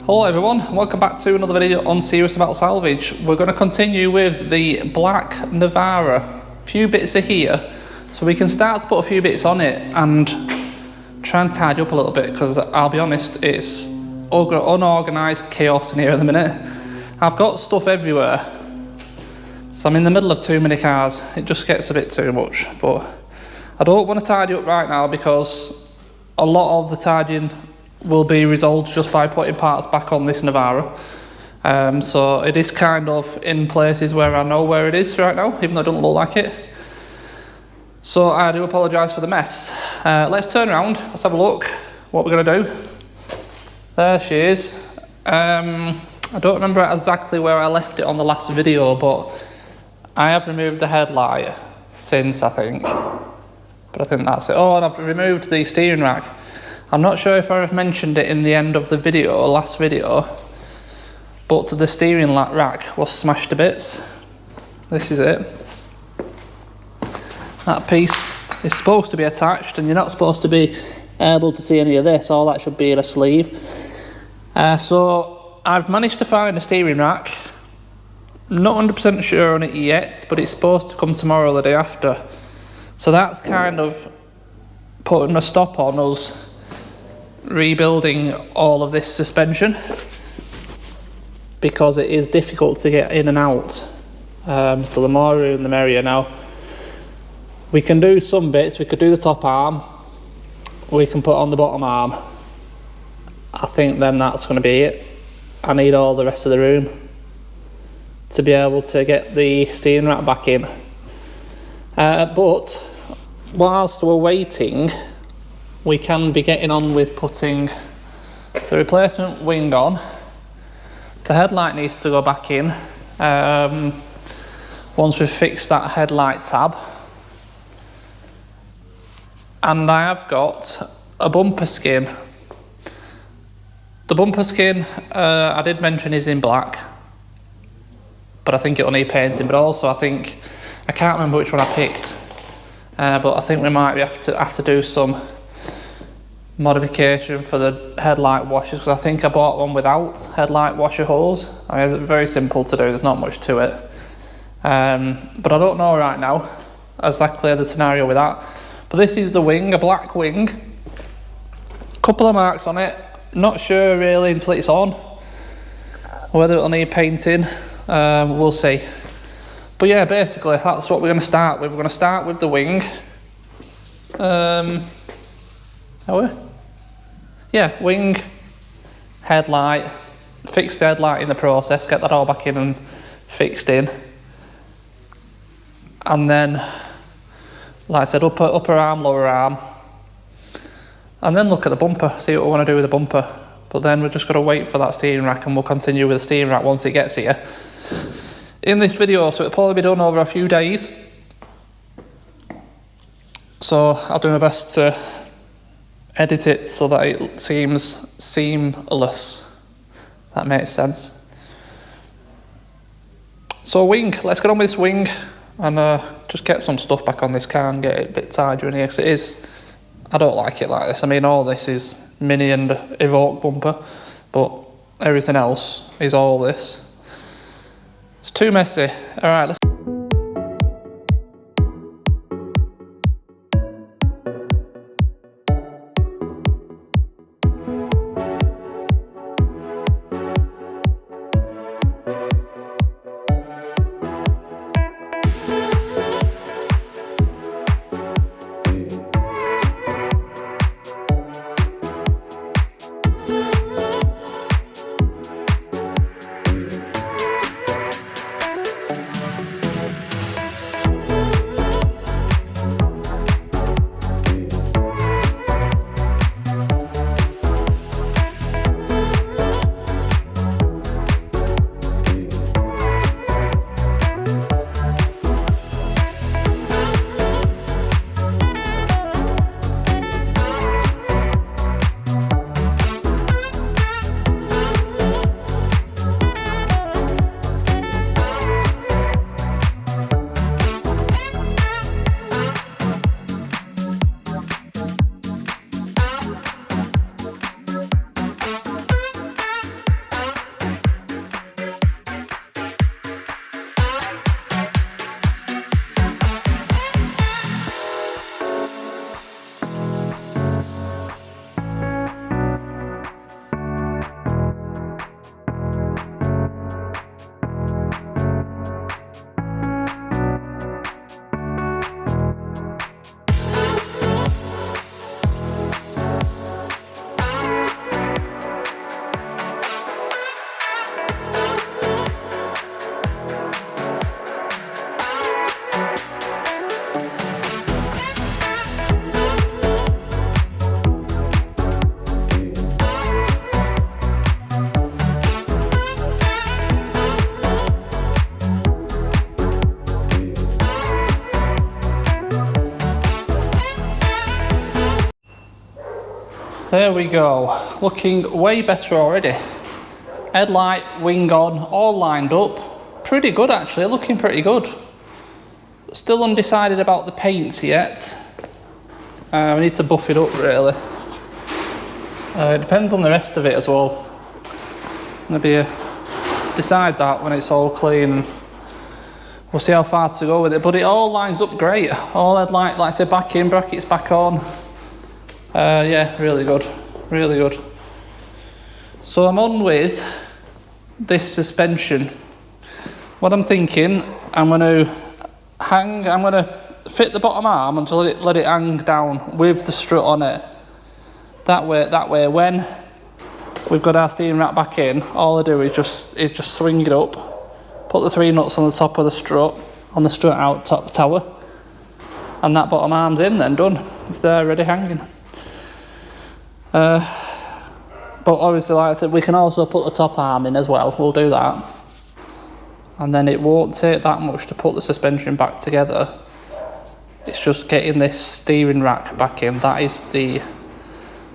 Hello everyone, welcome back to another video on Serious About Salvage. We're going to continue with the black Navara. A few bits are here, so we can start to put a few bits on it and try and tidy up a little bit, because I'll be honest, it's unorganised chaos in here at the minute. I've got stuff everywhere, so I'm in the middle of too many cars. It just gets a bit too much, but I don't want to tidy up right now because a lot of the tidying will be resolved just by putting parts back on this Navara. So it is kind of in places where I know where it is right now, even though it doesn't look like it. So I do apologise for the mess. Let's turn around, let's have a look what we're going to do. There she is. I don't remember exactly where I left it on the last video, but I have removed the headlight since, I think. But I think that's it. Oh, and I've removed the steering rack. I'm not sure if I've mentioned it in the end of the video, or last video, but the steering rack was smashed to bits. This is it. That piece is supposed to be attached, and you're not supposed to be able to see any of this. All that should be in a sleeve. So I've managed to find a steering rack. Not 100% sure on it yet, but it's supposed to come tomorrow or the day after. So that's kind of putting a stop on us rebuilding all of this suspension, because it is difficult to get in and out. So the more room the merrier. Now we can do some bits. We could do the top arm, we can put on the bottom arm. I think then that's going to be it. I need all the rest of the room to be able to get the steering rack back in. But whilst we're waiting, we can be getting on with putting the replacement wing on. The headlight needs to go back in once we've fixed that headlight tab. And I have got a bumper skin. The bumper skin, I did mention, is in black, but I think it'll need painting. But also I can't remember which one I picked, but I think we might have to do some modification for the headlight washers, because I think I bought one without headlight washer holes. I mean, it's very simple to do, there's not much to it. But I don't know right now exactly the scenario with that. But this is the wing, a black wing. Couple of marks on it, not sure really until it's on whether it'll need painting. We'll see. But yeah, basically that's what we're going to start with. We're going to start with the wing. Yeah, wing, headlight, fix the headlight in the process, get that all back in and fixed in. And then, like I said, upper arm, lower arm. And then look at the bumper, see what we want to do with the bumper. But then we're just got to wait for that steering rack, and we'll continue with the steering rack once it gets here. In this video, so it'll probably be done over a few days. So I'll do my best to edit it so that it seems seamless. That makes sense. So wing, let's get on with this wing and just get some stuff back on this car and get it a bit tidier in here, because it is, I don't like it like this. I mean, all this is Mini and Evoque bumper, but everything else is all this. It's too messy. All right, let's There we go, looking way better already. Headlight, wing on, all lined up. Pretty good actually, looking pretty good. Still undecided about the paints yet. We need to buff it up really. It depends on the rest of it as well. Maybe decide that when it's all clean. We'll see how far to go with it, but it all lines up great. All headlight, like I said, back in, brackets back on. Yeah, really good, really good. So I'm on with this suspension. What I'm thinking, I'm going to fit the bottom arm and let it hang down with the strut on it. That way, when we've got our steering rack back in, all I do is just swing it up, put the 3 nuts on the top of the strut, on the strut out top tower, and that bottom arm's in, then done. It's there, ready hanging. But obviously, like I said, we can also put the top arm in as well. We'll do that. And then it won't take that much to put the suspension back together. It's just getting this steering rack back in. That is the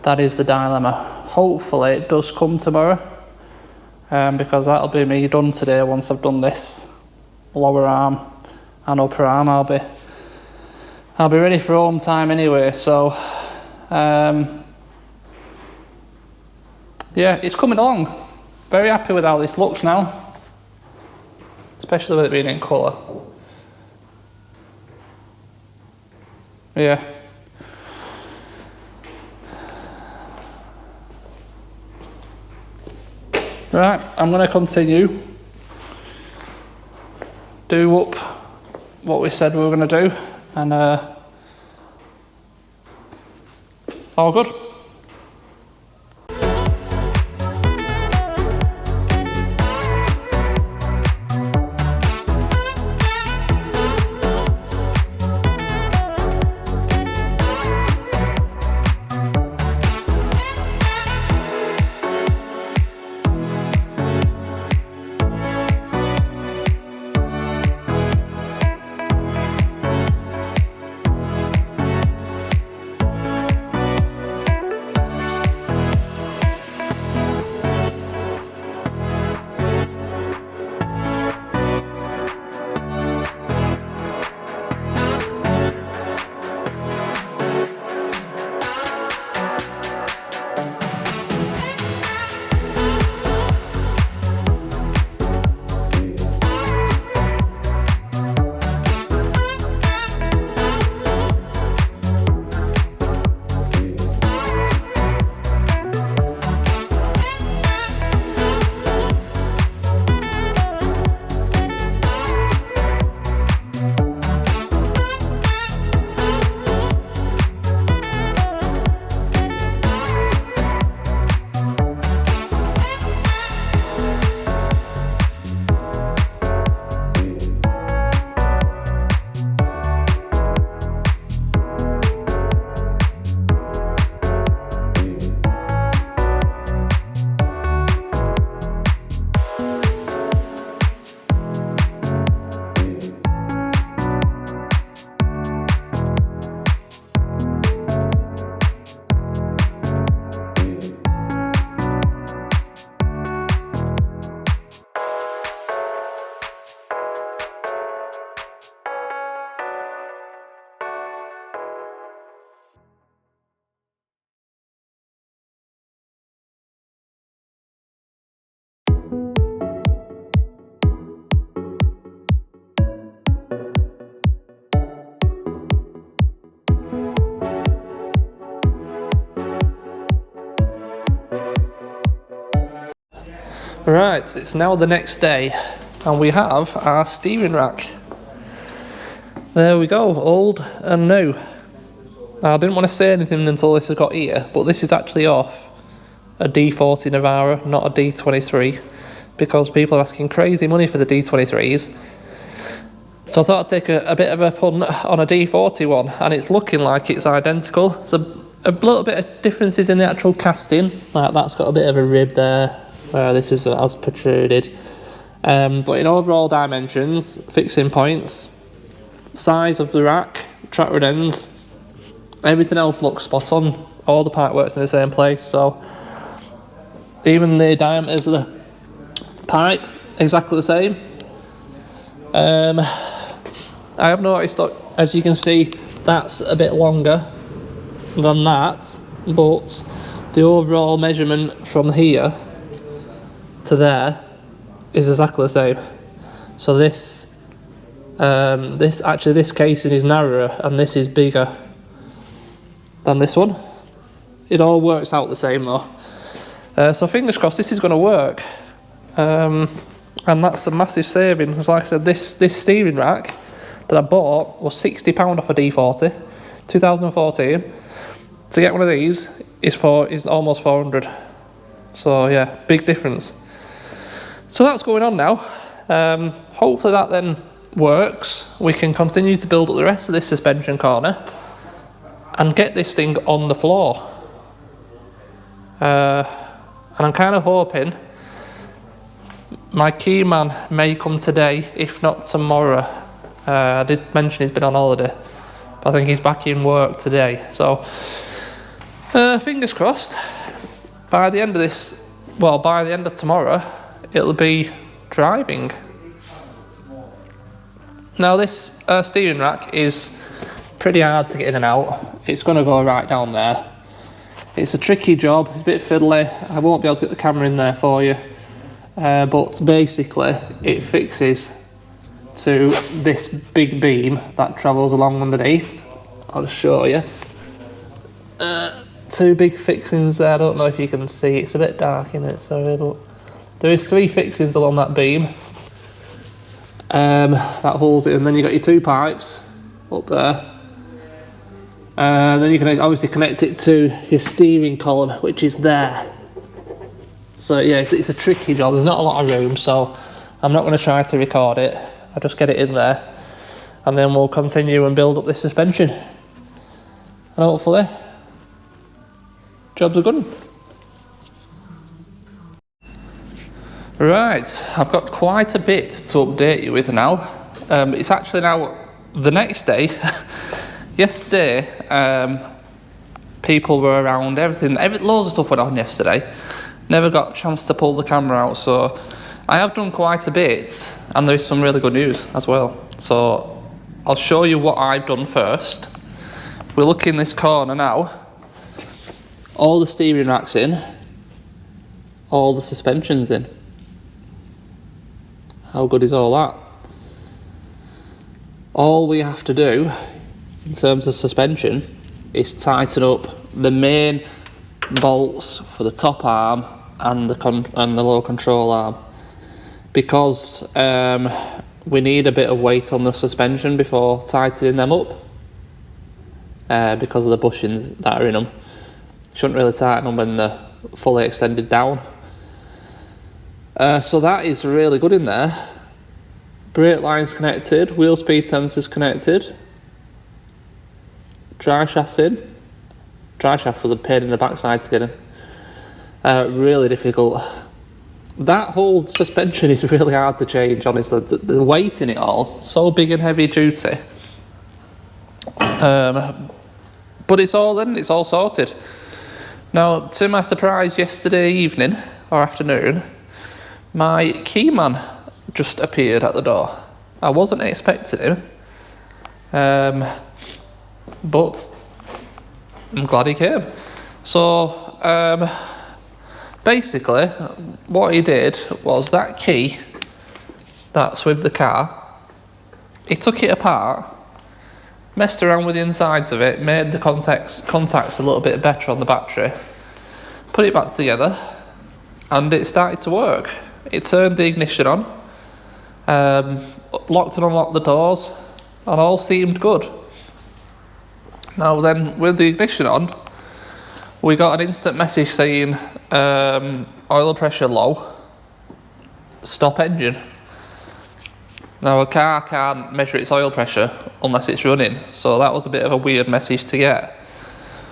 dilemma. Hopefully it does come tomorrow. Because that'll be me done today once I've done this. Lower arm and upper arm. I'll be ready for home time anyway, so yeah, it's coming along. Very happy with how this looks now, especially with it being in colour. Yeah. Right, I'm going to continue. Do up what we said we were going to do, and all good. Right, it's now the next day and we have our steering rack. There we go, old and new. Now, I didn't want to say anything until this has got here, but this is actually off a D40 Navara, not a D23, because people are asking crazy money for the D23s. So I thought I'd take a bit of a punt on a D40 one, and it's looking like it's identical. There's a little bit of differences in the actual casting, like that's got a bit of a rib there, where this is as protruded. But in overall dimensions, fixing points, size of the rack, track rod ends, everything else looks spot on all the pipe works in the same place, so even the diameters of the pipe exactly the same. I have noticed that, as you can see, that's a bit longer than that, but the overall measurement from here to there is exactly the same. So this casing is narrower and this is bigger than this one. It all works out the same though. So fingers crossed this is going to work. And that's a massive saving, because like I said, this steering rack that I bought was £60 off a D40, 2014. To get one of these is almost 400. So yeah, big difference. So that's going on now. Hopefully that then works. We can continue to build up the rest of this suspension corner and get this thing on the floor. And I'm kind of hoping my key man may come today, if not tomorrow. I did mention he's been on holiday, but I think he's back in work today. So fingers crossed, by the end of this, well, by the end of tomorrow, it'll be driving. Now this steering rack is pretty hard to get in and out. It's going to go right down there. It's a tricky job, it's a bit fiddly. I won't be able to get the camera in there for you. But basically it fixes to this big beam that travels along underneath. I'll just show you. Two big fixings there. I don't know if you can see, it's a bit dark in it, sorry, but there is 3 fixings along that beam that holds it, and then you've got your 2 pipes up there. And then you can obviously connect it to your steering column, which is there. So yeah, it's a tricky job. There's not a lot of room, so I'm not going to try to record it. I'll just get it in there, and then we'll continue and build up this suspension. And hopefully, job's a good one. Right, I've got quite a bit to update you with now. It's actually now the next day. Yesterday, people were around, loads of stuff went on yesterday. Never got a chance to pull the camera out, so I have done quite a bit, and there is some really good news as well. So I'll show you what I've done first. We look in this corner now. All the steering rack's in, all the suspension's in. How good is all that? All we have to do in terms of suspension is tighten up the main bolts for the top arm and the low control arm, because we need a bit of weight on the suspension before tightening them up, because of the bushings that are in them. Shouldn't really tighten them when they're fully extended down. So that is really good in there. Brake lines connected, wheel speed sensors connected, dry shaft's in. Dry shaft was a pain in the backside to get in. Really difficult. That whole suspension is really hard to change, honestly. The weight in it all, so big and heavy duty. But it's all in, it's all sorted. Now, to my surprise, yesterday evening or afternoon, my key man just appeared at the door. I wasn't expecting him, but I'm glad he came. So basically what he did was that key that's with the car, he took it apart, messed around with the insides of it, made the contacts a little bit better on the battery, put it back together, and it started to work. It turned the ignition on, locked and unlocked the doors, and all seemed good. Now then, with the ignition on, we got an instant message saying oil pressure low, stop engine. Now a car can't measure its oil pressure unless it's running, so that was a bit of a weird message to get.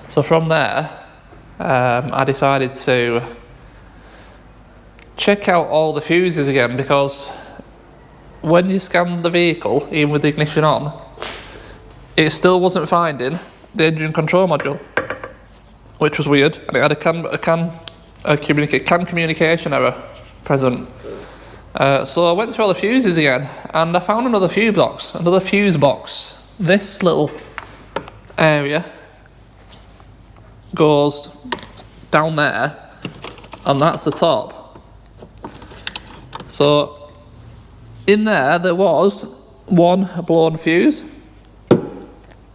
So from there, I decided to check out all the fuses again, because when you scanned the vehicle, even with the ignition on, it still wasn't finding the engine control module, which was weird, and it had a CAN communication error present. So I went through all the fuses again, and I found another fuse box. This little area goes down there, and that's the top. So in there was one blown fuse,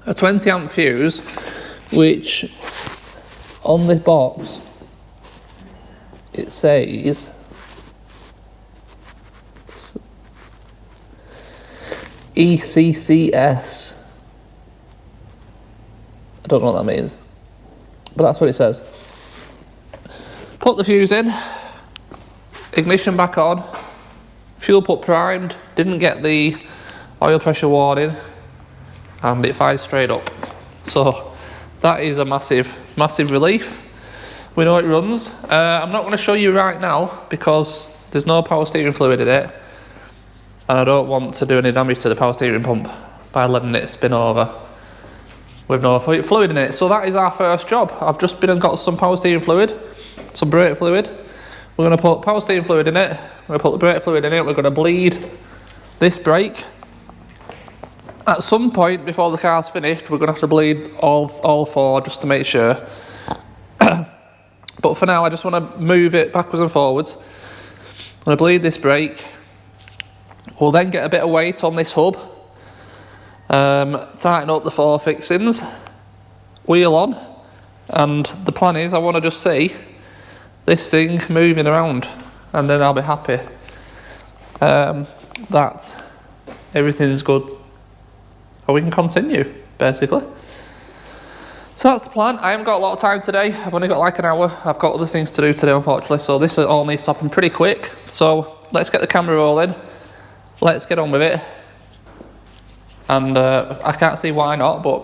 a 20 amp fuse, which on this box it says ECCS. I don't know what that means, but that's what it says. Put the fuse in, ignition back on, fuel put primed, didn't get the oil pressure warning, and it fires straight up. So that is a massive relief. We know it runs. I'm not going to show you right now because there's no power steering fluid in it, and I don't want to do any damage to the power steering pump by letting it spin over with no fluid in it. So that is our first job. I've just been and got some power steering fluid, some brake fluid. We're going to put power steering fluid in it, we're going to put the brake fluid in it, we're going to bleed this brake. At some point before the car's finished, we're going to have to bleed all four just to make sure. But for now, I just want to move it backwards and forwards. I'm going to bleed this brake. We'll then get a bit of weight on this hub, tighten up the four fixings, wheel on, and the plan is I want to just see this thing moving around, and then I'll be happy that everything's good, or we can continue, basically. So that's the plan. I haven't got a lot of time today. I've only got like an hour. I've got other things to do today, unfortunately, so this all needs to happen pretty quick. So let's get the camera rolling. Let's get on with it. And I can't see why not, but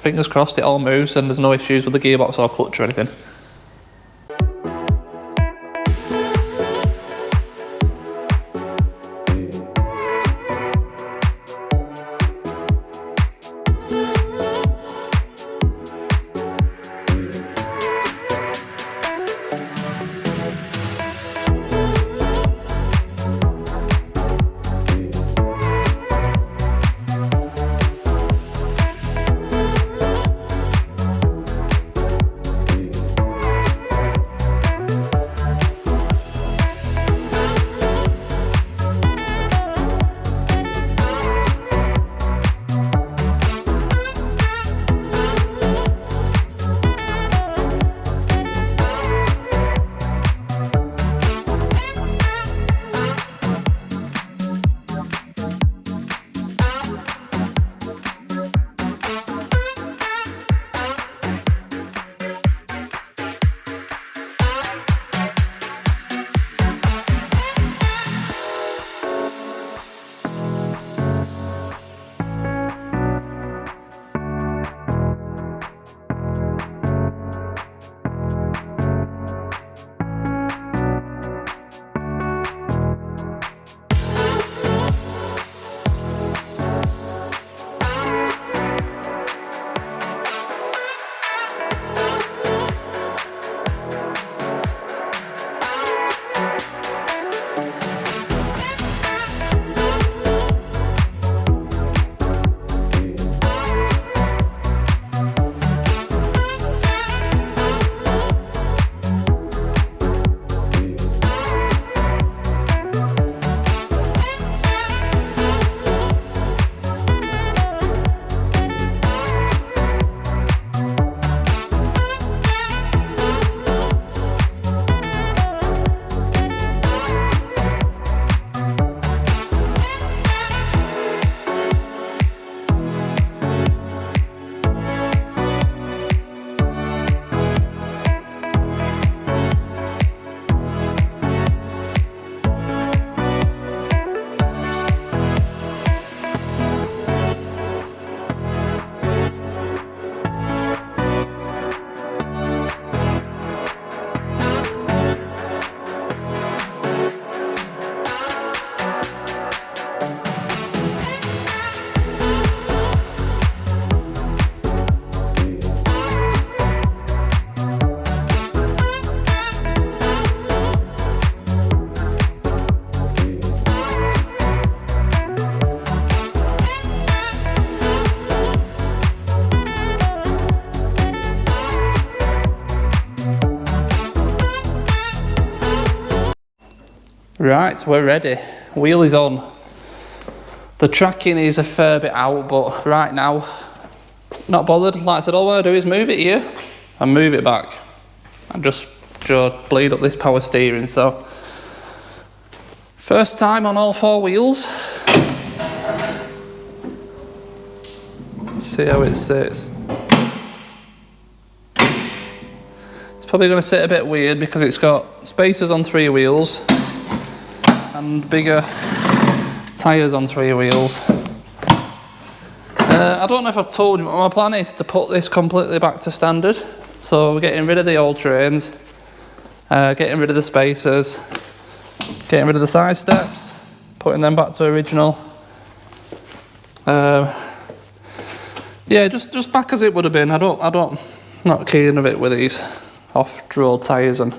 fingers crossed it all moves and there's no issues with the gearbox or clutch or anything. Right, we're ready. Wheel is on. The tracking is a fair bit out, but right now, not bothered. Like I said, all I want to do is move it here and move it back. And just bleed up this power steering. So, first time on all 4 wheels. Let's see how it sits. It's probably going to sit a bit weird because it's got spacers on 3 wheels and bigger tyres on 3 wheels. I don't know if I've told you, but my plan is to put this completely back to standard. So we're getting rid of the old trains, getting rid of the spacers, getting rid of the side steps, putting them back to original. Yeah, just back as it would have been. Not keen of it with these off-road tyres, and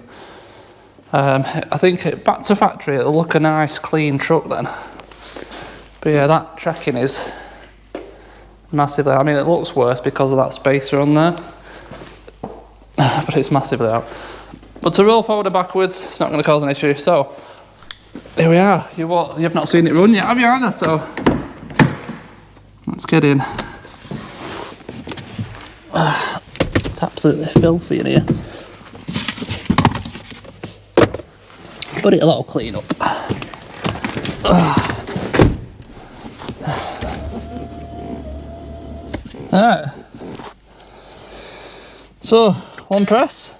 I think back to factory it'll look a nice clean truck then. But yeah, that tracking is massively, I mean it looks worse because of that spacer on there, but it's massively out. But to roll forward and backwards, it's not going to cause an issue. So here we are. You've not seen it run yet, have you either? So let's get in. It's absolutely filthy in here, but it'll all clean up. Alright, so 1 press,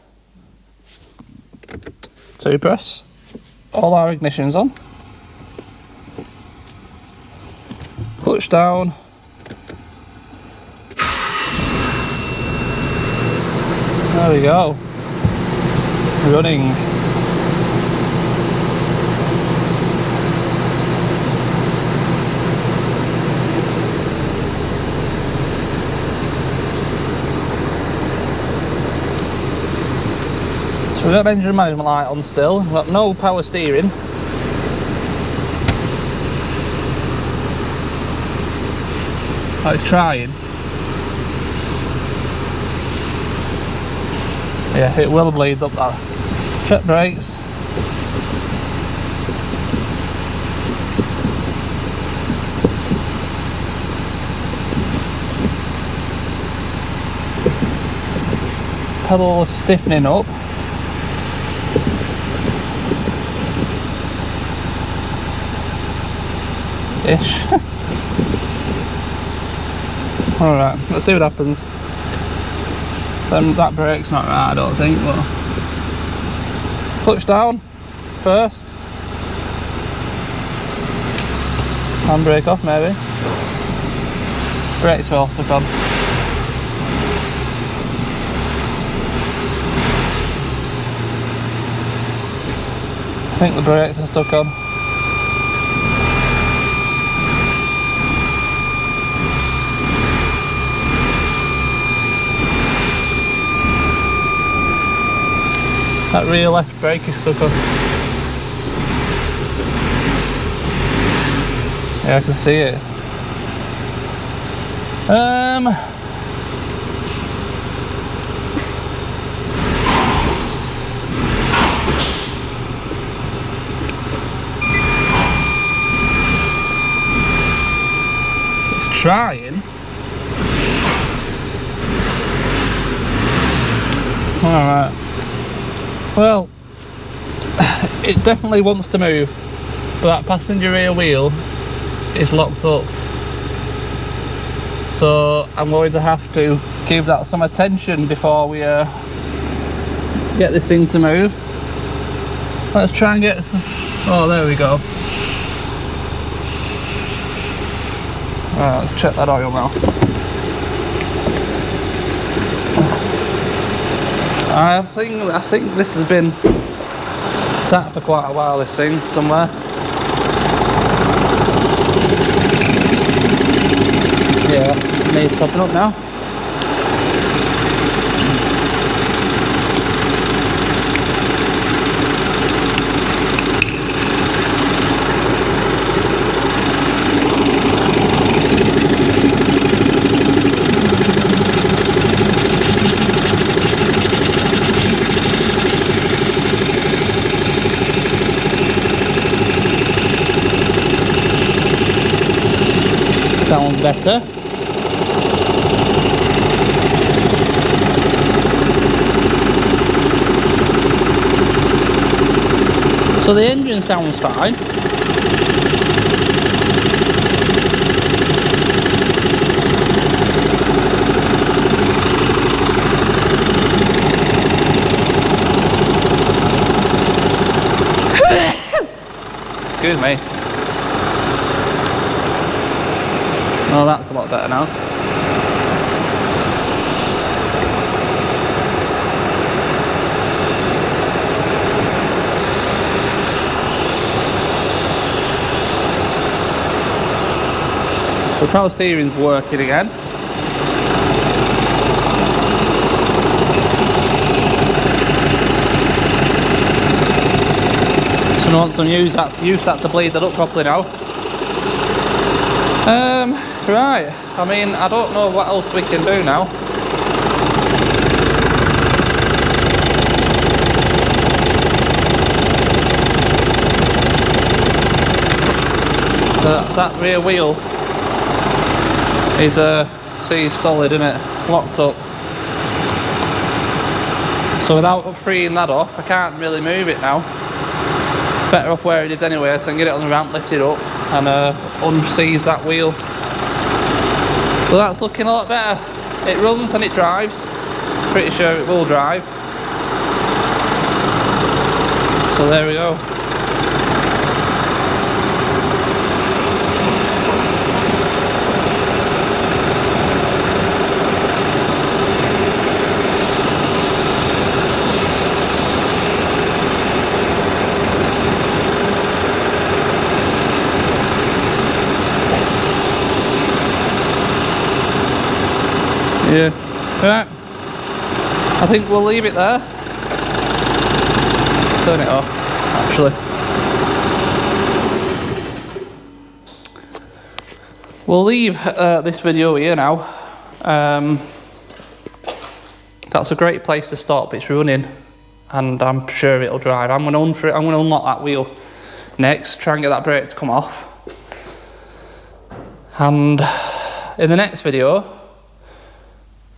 2 press, all our ignitions on, clutch down, there we go, running. So we've got engine management light on still, we've got no power steering. Oh, it's trying. Yeah, it will bleed up that. Check brakes. Pedal is stiffening up. Ish. Alright, let's see what happens. That brake's not right, I don't think, but clutch down first. Handbrake off maybe. Brakes are all stuck on. I think the brakes are stuck on. That rear left brake is stuck on. Yeah, I can see it. It's trying. Alright. Well, it definitely wants to move, but that passenger rear wheel is locked up. So I'm going to have to give that some attention before we get this thing to move. Let's try and get some... Oh, there we go. Alright, let's check that oil now. I think this has been sat for quite a while, this thing, somewhere. Yeah, that's me topping up now. better. So the engine sounds fine. Excuse me. Oh, that's a lot better now. So power steering's working again. So once I use that to bleed that up properly now. Right, I mean, I don't know what else we can do now. So that rear wheel is see, solid, isn't it? Locked up. So without freeing that off, I can't really move it now. It's better off where it is anyway, so I can get it on the ramp, lift it up, and unseize that wheel. Well, that's looking a lot better. It runs and it drives. Pretty sure it will drive. So there we go. Yeah, right. I think we'll leave it there. Turn it off, actually. We'll leave this video here now. That's a great place to stop. It's running, and I'm sure it'll drive. I'm gonna unlock that wheel next. Try and get that brake to come off. And in the next video,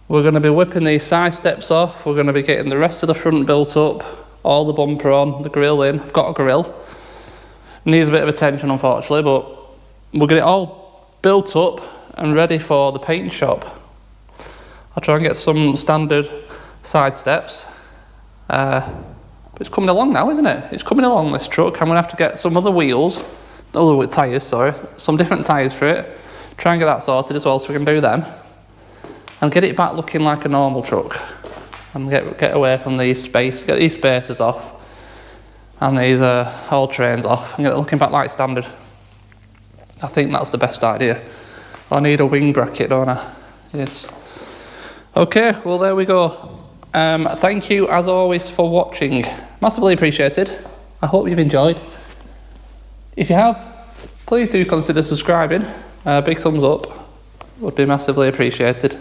we're going to be whipping these side steps off. We're going to be getting the rest of the front built up, all the bumper on, the grille in. I've got a grille. Needs a bit of attention, unfortunately, but we'll get it all built up and ready for the paint shop. I'll try and get some standard side steps. But it's coming along now, isn't it? It's coming along, this truck. I'm going to have to get some other wheels, other tyres, sorry, some different tyres for it. Try and get that sorted as well so we can do them. And get it back looking like a normal truck, and get away from these get these spacers off, and these whole trains off, and get it looking back like standard. I think that's the best idea. I need a wing bracket, don't I? Yes. Okay, well there we go. Thank you as always for watching. Massively appreciated. I hope you've enjoyed. If you have, please do consider subscribing. Big thumbs up would be massively appreciated.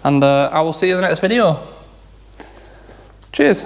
And I will see you in the next video. Cheers.